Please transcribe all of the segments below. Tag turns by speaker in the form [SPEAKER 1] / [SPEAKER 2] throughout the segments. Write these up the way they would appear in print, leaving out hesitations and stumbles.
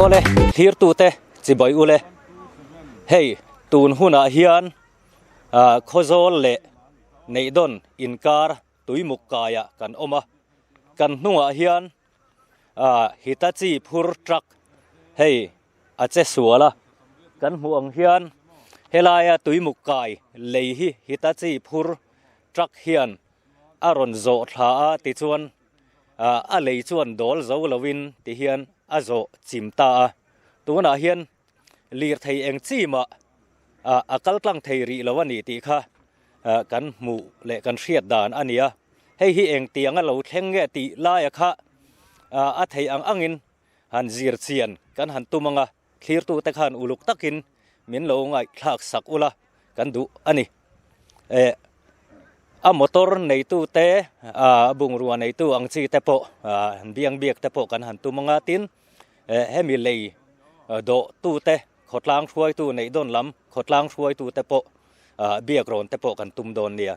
[SPEAKER 1] ole thir tu te chi boi ule hey tun huna hian khozol le neidon inkar tuimukaya kan oma kan hnunga hian hitachi phur truck hey ache suala kan muang hian helaya tuimukai leihi hitachi phur truck hian aron zo tha a ti chuan a lei chuan dol zo lovin ti hian a zo chimta a tuna hian lir thei eng chima akal tlang thei ri lawani ti kha kan mu le kan hriat dan ania hei hi eng tianga lo thleng nge ti laia kha a thei ang angin han zir chian kan han tumanga thlir tu te khan uluk takin min lo ngai thak sak ula kan du ani a motor nei tu te bung ruwa nei tu ang chi te po biang biak te po kan han tumanga tin hemi lei do tu te khotlang thuai tu nei don lam khotlang thuai tu te po biak ron te po kan tum don nia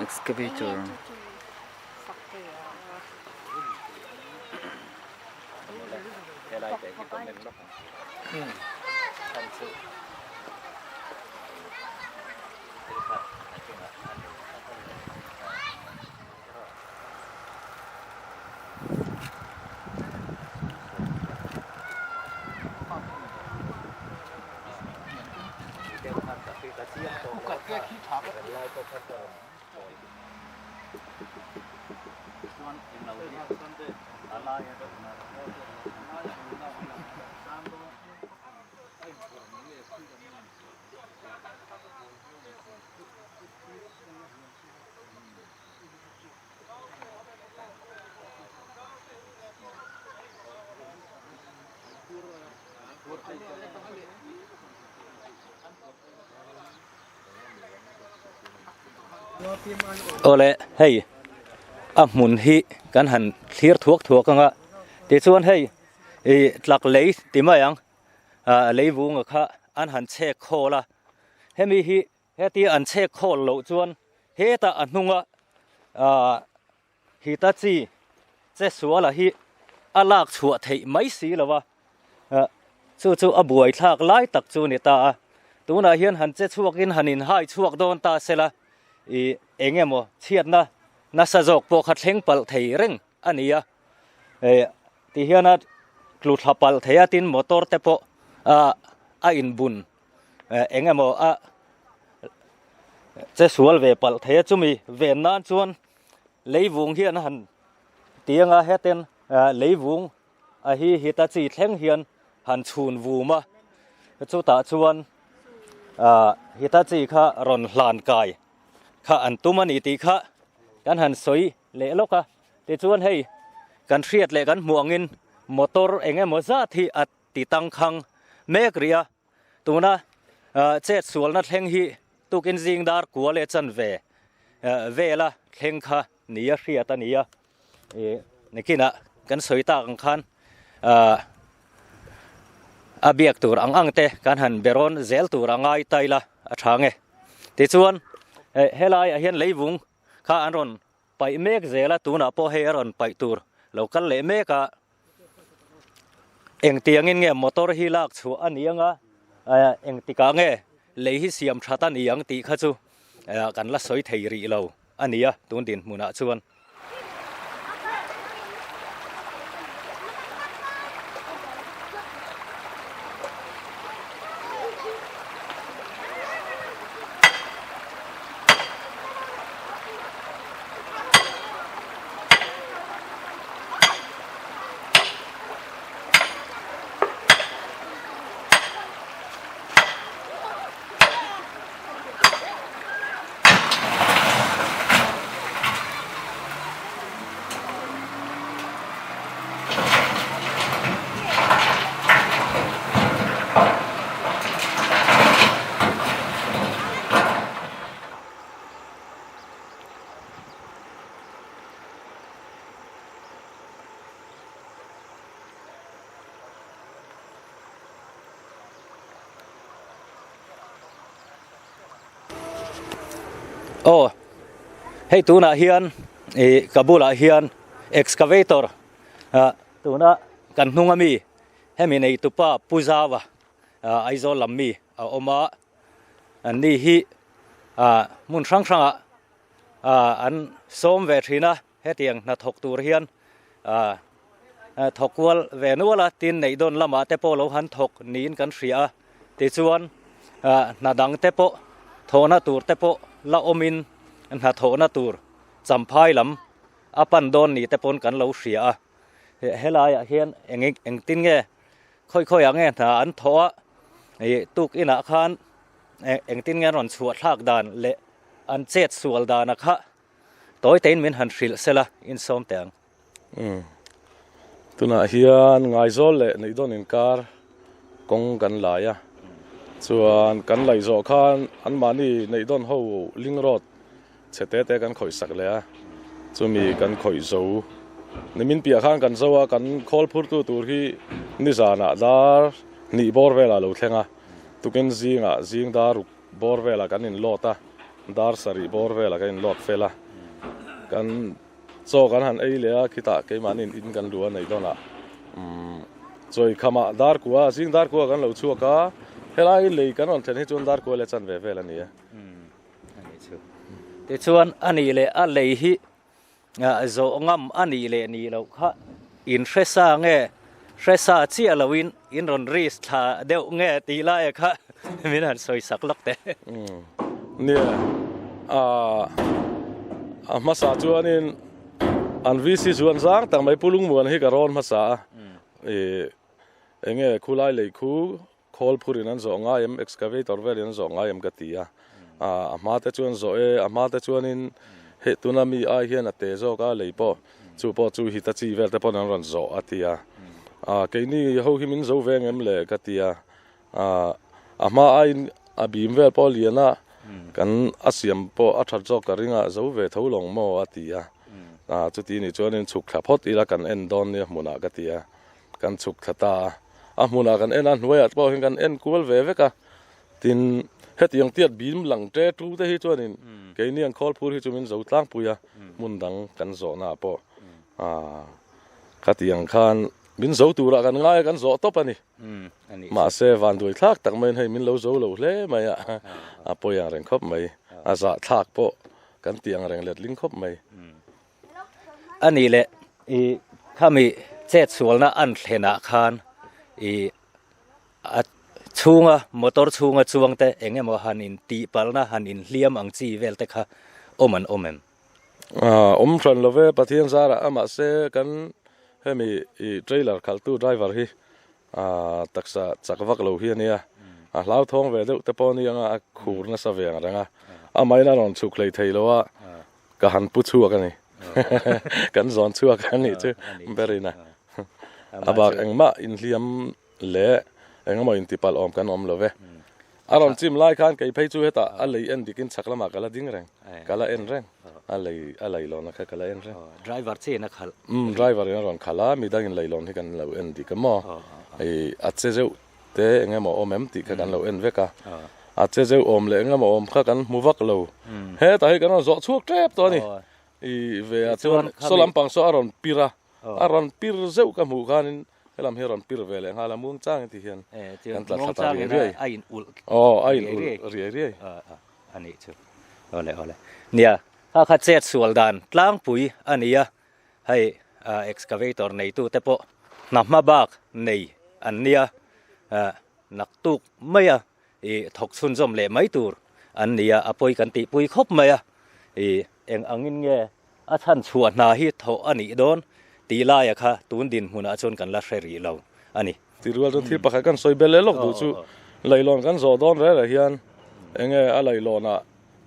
[SPEAKER 2] excavator.
[SPEAKER 1] ole hey mun hi kan han thlir thuak anga ti chuan hei tlak lei ti mayang leivung kha an han che khola hemi hi heti an che khol lo chuan heta anunga hitachi che suala hi alak chhuwa thei mai si lawa chu abuai thak lai tak chu ni ta tuna hian han che chuakin hanin hai chuak don ta sela engemo chiatna na sajok po kha thleng pal thei reng ania ti hiana tlu thapal theya tin motor te po a in bun engemo che sual ve pal theya chumi ve nan chuan leivung hian han tianga heten leivung a hi hitachi thleng hian han chhun vuma chu ta chuan hitachi kha ron hlan kai kha an tumani ti kha kan han soi le loka ti chuan hei kan hriat le kan muangin motor engemaw zat hi at ti tang khang mekria tuna che sualna thleng hi tukin jingdar kuale chan vela thleng kha nia hriat ania nekina kan soita ang khan abiak tur ang te kan han beron zel tur angai taila athange ti chuan helai a hian leivung kha anron pai mek zela tuna po he ron pai tur local le meka eng tiangin nge motor hi lak chu anianga eng tika nge leihi siam thata niang ti kha chu kan la soi thei ri lo ania tun din muna chuan oh hei tuna hian kabula hian excavator tuna kan hnunga mi hemi nei tupa puzawa aizo lammi a oma ani hi mun sang sanga an som ve thina hetiang na thok tur hian thokwal ve nuala tin nei don lama te po lo han thok nin kan hria ti chuan na dang te po thona tur te po la omin na thona tur champhai lam apan don ni te pon kan lo hria helaya hian eng tin nge khoi ange na an thoa tuk ina khan eng tin nge ron chuat thak dan le an chet sual dan kha toy tein min han hril sela in som teng
[SPEAKER 3] tuna hian ngai zol le nei don in kar kong kan laya chuan kan lai zo khan an mani nei don ho ling rod chete te kan khoi sak le a chumi kan khoi zo nimin pia khan kan zo a kan khol phur tu tur hi ni zana dar ni bor vela lo thlenga tuken zing dar bor vela kan in lota dar sari bor vela kan in lot fela kan zo kan han ei le a khita ke manin in kan ruwa nei dona choi khama dar kuwa zing dar kuwa kan lo chuaka helai lei kan on then hi chun dar kuwa le chan ve vela ni
[SPEAKER 1] ani chu ti chuan ani le a lei hi zo ngam ani le ni lo kha in hresa nge hresa chi alawin in ron ris tha deuh nge ti la e kha min han soi sak lok te
[SPEAKER 3] nia masa chuanin an visi chuan zang tang mai pulung muan hi karon masa enge khulai lei khu khol phurin an zo nga em excavator velin zo nga em katia ma te chuan zo ma te chuanin he tunami ai hian ate zo ka leipo chu hi ta chi vel te pon an ron zo atia keini ho hi min zo veng em le katia ma ai abim vel poliana kan asiam po athar zo ka ringa zo ve tholong mo atia chuti ni chuanin chuk thlapot ila kan en don ni muna katia kan chuk thata muna kan en an hnuai po hin kan en kual ve veka tin hetiang tiat bim lang tre tu te hi chuanin keini an khol phur hi chumin zo tlang puya mun dang kan zo na po khatiang khan min zo tura kan ngai kan zo top ani ma se van dui thak tak mai hei min lo zo lo hle mai a po yang reng khop mai za thak po kan tiang reng let ling khop mai
[SPEAKER 1] ani le khami chet sualna an thlena khan chunga motor chunga chuangte engemaw hanin ti palna hanin hliam ang chi velte kha omem
[SPEAKER 3] tran love pathian zara ama se kan hemi trailer khaltu driver hi taksa chakwak lo hi ania hlau thong ve deuh te pawni anga khurna sa veng ranga amaina ron chuk lei theilowa ka han pu chuak ani kan zon chuak ani chu berina abak engma in hliam le engma in tipal om kan om love aron chim lai khan kai phei chu heta alei en dikin chaklama kala ding reng kala en reng alei lon kha kala en reng
[SPEAKER 1] driver che na khal
[SPEAKER 3] driver in ron khala mi dang in leilon hi kan lo en dikamo ai atse zeu te engema omem ti kha kan lo en veka atse zeu om le engema om kha kan muwak lo he ta hi kan zo chuak trep to ni ve chuan solampang so aron pir zeu ka mu khanin helam heron pir vele ngala mung chang ti hian
[SPEAKER 1] kan tla thata ri
[SPEAKER 3] ai in ul ri ri
[SPEAKER 1] ani chu ole nia ha kha chet sual dan tlang pui ania hai excavator nei tu te po namma bak nei ania nak tuk maya e thok sun jom le mai tur ania apoi kan ti pui khop maya e eng angin nge a than chhuat na hi tho ani don ti la ya kha tun din huna chon kan la hreri lo ani
[SPEAKER 3] ti rual ton thil pakhat kan soi bel lok du chu leilon kan zo don re hian enge a leilona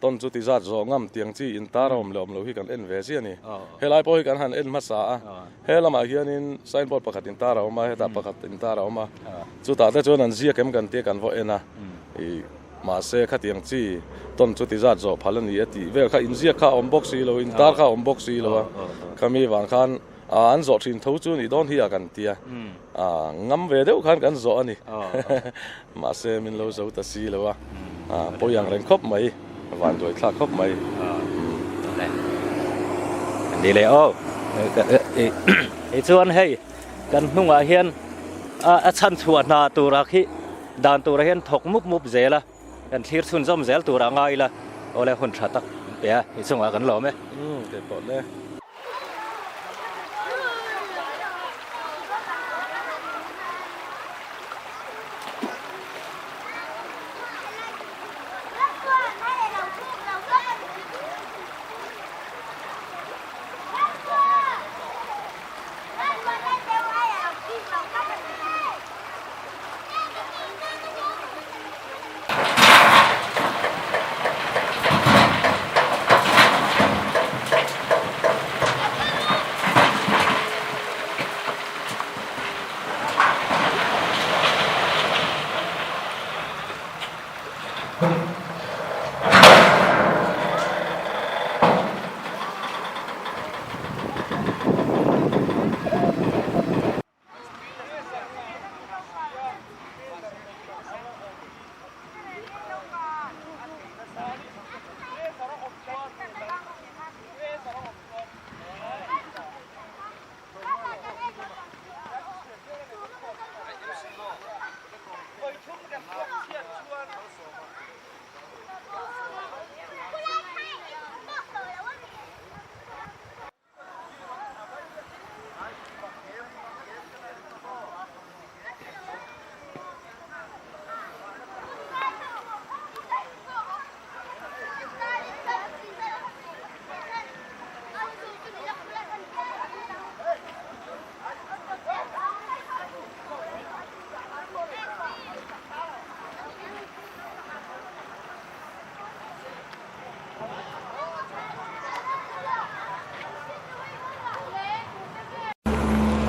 [SPEAKER 3] ton chu ti zat zo ngam tiang chi in tarom lom lo hi kan en ve chi ani helai po hi kan han en ma sa a helama hian in signboard pakhat in tara ma heta pakhat in tara ma chu ta te chon an zia kem kan te kan vo ena e ma se kha tiang chi ton chu ti zat zo phalani ati vel kha in zia kha om box si lo in tar kha om box si lo kami wang khan an zo thin tho chu ni don hi a kan tia ngam ve deuh khan kan zo ani ma se min lo zo ta si lo wa po yang ren khop mai van rồi thla khop mai
[SPEAKER 1] đi lệ ô chuan hei kan hnunga hian a chan chuat na tura khi dan tura hian thok mup zela kan thlir chun jom zel tura ngai la ole hun thatak pe hi chunga kan lo me
[SPEAKER 3] ke pot le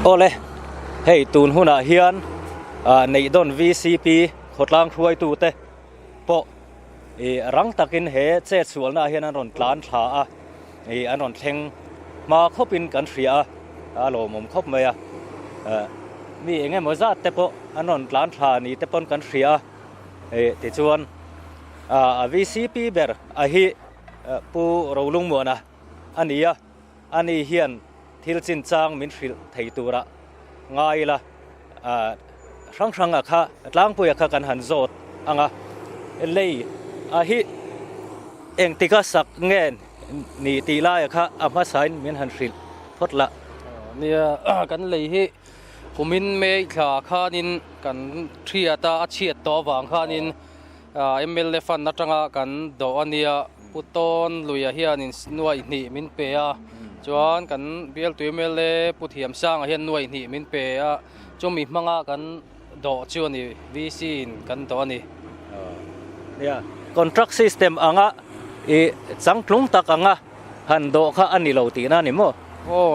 [SPEAKER 1] ole hei tun huna hian nei don VCP khotlang thuai tu te po rang takin he che chual na hian an ron tlan tha a an ron thleng ma khopin kan thria a lo mom khop mai a mi enge moza te po an ron tlan tha ni te pon kan thria ti chuan VCP ber a hi pu rolung mo na ania ani hian thil chin chang min thil thei tura ngai la rang a kha tlang pui a kha kan han zot anga lei a hi eng tika sak ngen ni ti la a kha ama sain min han thil photla
[SPEAKER 2] nia kan lei hi kumin me thla khanin kan thria ta a chiat to wang khanin MLA fan na tanga kan do ania puton luya hianin nuai ni min pe a chuan kan bial tu MLA puthiam sang a hian nuai ni min pe a chumi hmanga kan do chu ni VC in kan do ani
[SPEAKER 1] nia contract system anga chang tlung tak anga han do kha ani lo ti na ni mo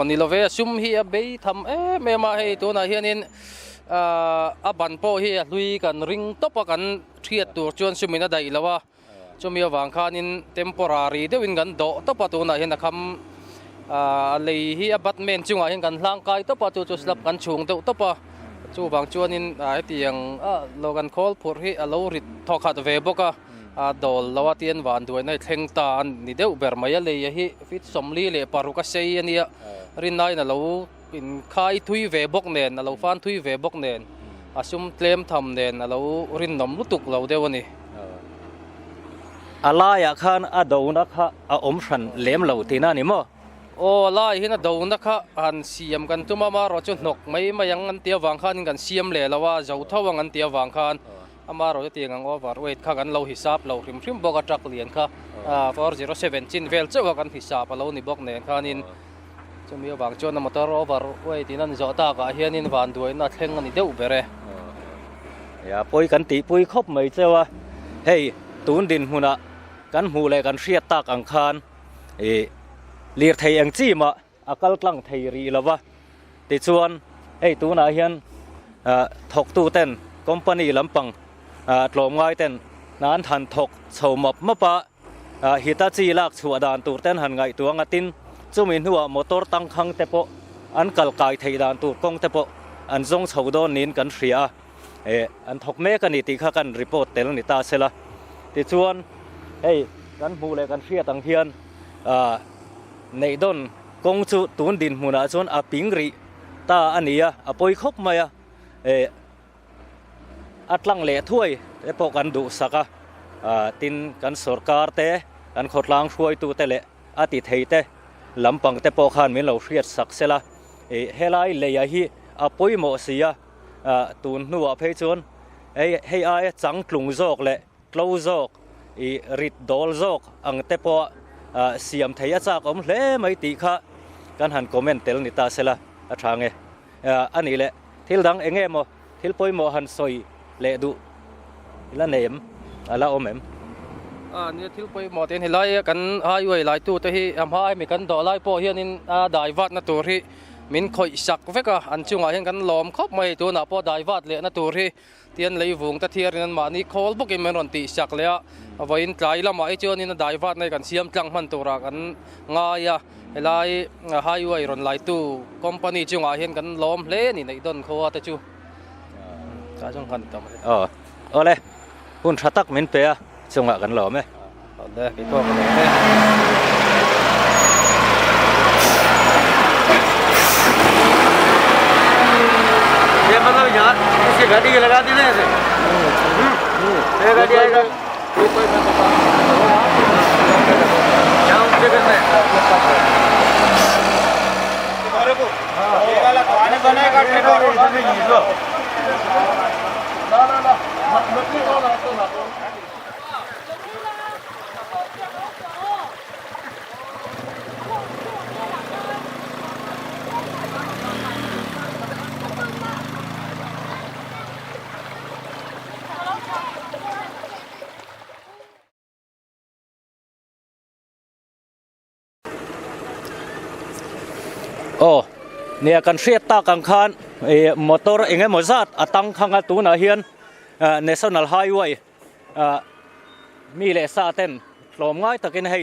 [SPEAKER 2] ni lo ve sum hi a be tham me ma hei tu na hianin a ban po hi lui kan ring topa kan thiat tur chuan sumina dai lawa chumi awang khanin temporary deuin kan do topa tu na hian a kham lei hi a batman chunga hian kan hlang kai topa chu chu slap kan chung deuh topa chu bang chuanin tiang logan call phur hi a lo rit thokhat ve boka dol lawatian wan duai nai thleng ta an ni deuh ber mai a lei hi fit somli le paruka sei ania rin nai na lo in khai thui ve bok nen a lo fan thui ve bok nen asum tlem tham nen a lo rin nom lutuk lo deuh ani
[SPEAKER 1] อะไรอะคันอะดูนะคะอะอมฉันเลี้ยมเหล่าที่นั่นนี่มั้ง
[SPEAKER 2] โอ้ลายหินดูนะคะอันเสียมกันตุมามารอจุนกไม่มายังอันเตียวังคันกันเสียมเลยแล้วว่าเจ้าท่าวังอันเตียวังคันอามารอจะเตียงอังว่าเวทข้ากันเราหิสับเราริมบอกจักเลียนค่ะ4017เวลเจ้ากันหิสับเรานี่บอกเนี่ยคันินจะมีบางจวนมาตรอวาร์เวที่นั่นจอดตากะเฮียนินวันด้วยนัดแข่งกันนี่เดี๋ยวเบร
[SPEAKER 1] อย่าป่วยกันตีป่วยครบไม่เจ้าว่าเฮ้ยตูนดินหุ่นอะกันหูเลยกันเสียตากอังคารเลียร์ไทยอังจีมาอากาศกลางไทยรีแล้ววะติดส่วนเฮ้ยตูน่าเฮียนถกตู้เต้นคอมพานีลำปังตลอมง่ายเต้นนั้นทันถกโฉมบมาปะฮิตาจีลากชัวดานตูเต้นหันไงตัวงัดตินจุมินหัวมอเตอร์ตั้งขังเตปอันกัลกายไทยดานตูกงเตปอันทรงชาวดอนนินกันเสียอันถกเมกันนี่ตีข้ากันรีพอร์ตเตลนิตาเสละติดส่วนเฮ้ยกันหูเลยกันเสียตั้งเฮียนในดอนกงจูตูนดินหูนาส่วนอาปิงรีตาอันนี้อะปอยคบมาอัดลังเละถ้วยเอพอกันดูสักตินกันสรการเตกันขดล้างช่วยตูเตเละอาติเทยเตลำปังเตปอขันมีเราเรียดสักเสละเฮลัยเลยฮีอาปอยโมเสียตูนนัวเพจวนให้ไอ้จังกลุงโจกเละกลูโจกริดดอลโจกอังเตปอเสียมไทยจากอมเล่ไม่ตีค่ะกันหันคอมเมนต์เตลนิตาเสละทางอันนี้แหละทิลดังเองโมทิลปอยโมหันซอยเละดูละเนมละอมเอ็ม
[SPEAKER 2] นี่ทิลไปหมดเห็นไล่กันหายไว้หลายตัวแต่ที่ทำให้มีกันต่อไล่พอเฮียนินได้วัดนะตัวที่มินคอยสักเวกอันช่วงเห็นกันล้อมครบไม่ตัวน่ะพอได้วัดเลยนะตัวที่เตียนเลยวงตะเทียนนั้นมานี่คอลบุกเอ็มรันตีสักเลยเอาไว้ไกลละมาไอเจ้านี่นะได้วัดในกันเสียมจังมันตัวรักกันง่ายไล่หายไว้รันหลายตัวคอมพานีช่วงเห็นกันล้อมเล่นี่ในต้นเขาแต่จู่จ้าจังกันต่อมา
[SPEAKER 1] เลยคุณชัตักมินเปียช่วงกันหล่อไหม
[SPEAKER 2] เลยพี่พ่อกันเลย
[SPEAKER 1] ये मतलब यहाँ किसी गाड़ी लगा दी ना ऐसे ये गाड़ी आएगा यहाँ उनसे करना है तुम्हारे को ये वाला खाने बनाएगा ना मत निकालो ना तो नाโอ้เนี่ยกันเสียตากังคานมอเตอร์เองมอซัดตั้งข้างตัวน่ะเฮียนNational Highway มีเลสาเต้นลมง่ายตะกินให้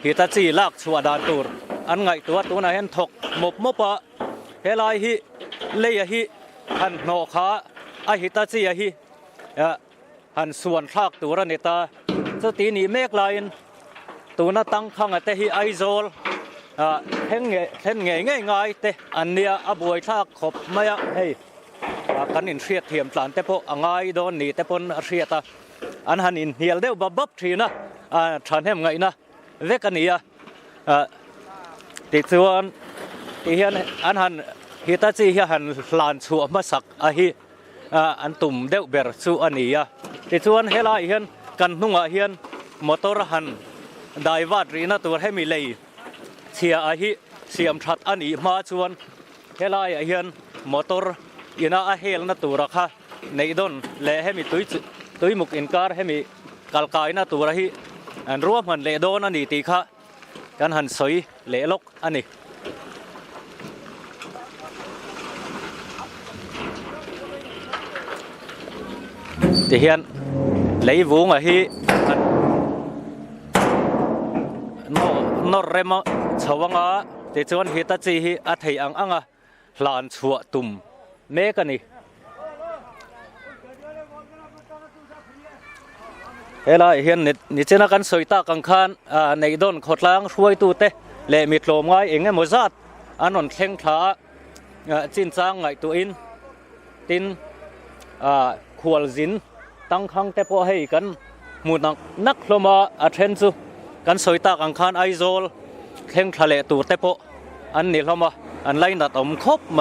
[SPEAKER 1] ฮิตาจีลากชัวดานตูร์อันไงตัวน่ะเห็นถกหมบมปะเฮลายฮิเลยฮิหันโนขาไอฮิตาจีฮิหันส่วนทากตัวระเนตาสตีนี่เมกไลน์ตัวน่ะตั้งข้างแต่ฮิไอโซลเห็นง่ายแต่อันเนี้ยอบวยทากขบไม่เฮ้ยกันอินเสียเทียมหลานแต่พอง่ายโดนนี่แต่พอเสียตาอันหันอินเฮียลเดียวบับทีนะฉันเห็นไงนะเวกันนี่ติดส่วนที่เฮียนอันหันฮิตาจีเฮียหันหลานชัวมาสักฮิอันตุ่มเดียวเบอร์ชัวนี่ติดส่วนเฮลายเฮียนกันนุ่งเฮียนมอเตอร์หันได้วาดรีนะตัวให้มีเลยเชียฮิเสียมชัดอันนี้มาชวนเฮลายเฮียนมอเตอร์ยินาเฮลนะตัวรักในดอนเล่ให้มีตุยมุกอินการให้มีกัลกายนะตัวระหิอันรวมหันเล่ดอนอันนี้ตีค่ะกันหันสวยเล่ลกอันนี้ที่เฮียนเล่วุ้งฮินอร์เรมชาวงาที่ชวนฮิตาจีฮิอัฐิอังหลานชัวตุ่มเมกันนี่เฮล่าเฮียนนี่เจนักันสวยตากังคานในดอนขดล้างช่วยตูเตเละมีโลมง่ายเองไงมจัดอันนนเข่งขาจินจางไงตัวอินตินขวลจินตั้งข้างแต่พอให้กัน มูนักลมาอัเทนซูกันสอยตากังคานไอโซลเข่งทะเลตูเตโปอันนี้ลมาอันไล่นัดอมครบไหม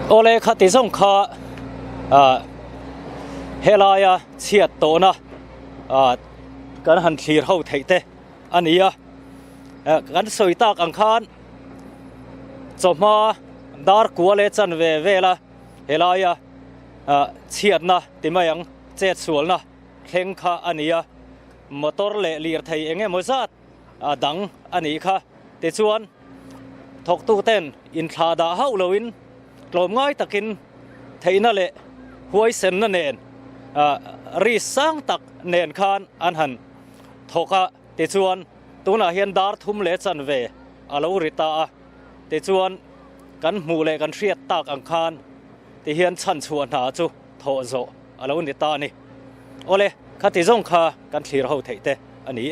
[SPEAKER 1] โอเลคติส่งข้าเฮลายเชียดโตนะกันหันทีเราไทยเตอันนี้กันสวยตากอังคารจบมาดาร์กัวเลจันเวละเฮลายเชียดนะติมายังเจ็ดส่วนนะเข่งข้าอันนี้มอเตอร์เลลีร์ไทยเองมอซัดดังอันนี้ค่ะติส่วนทกตู้เต้นอินทาดาเฮาโลวินกลมง่ายตะกินไทยนั่นแหละหวยเซนนั่นเองรีสร้างตักเนนคานอันหันทกะติชวนตัวน่ะเฮียนดาร์ทุ่มเลจันเวอาลูริตาติชวนกันหมู่เลกันเชียดตากอังคารติเฮียนชันชวนหาจูโทโซอาลูริตานี่โอเลคติส่งข้ากันทีเราไทยเตอันนี้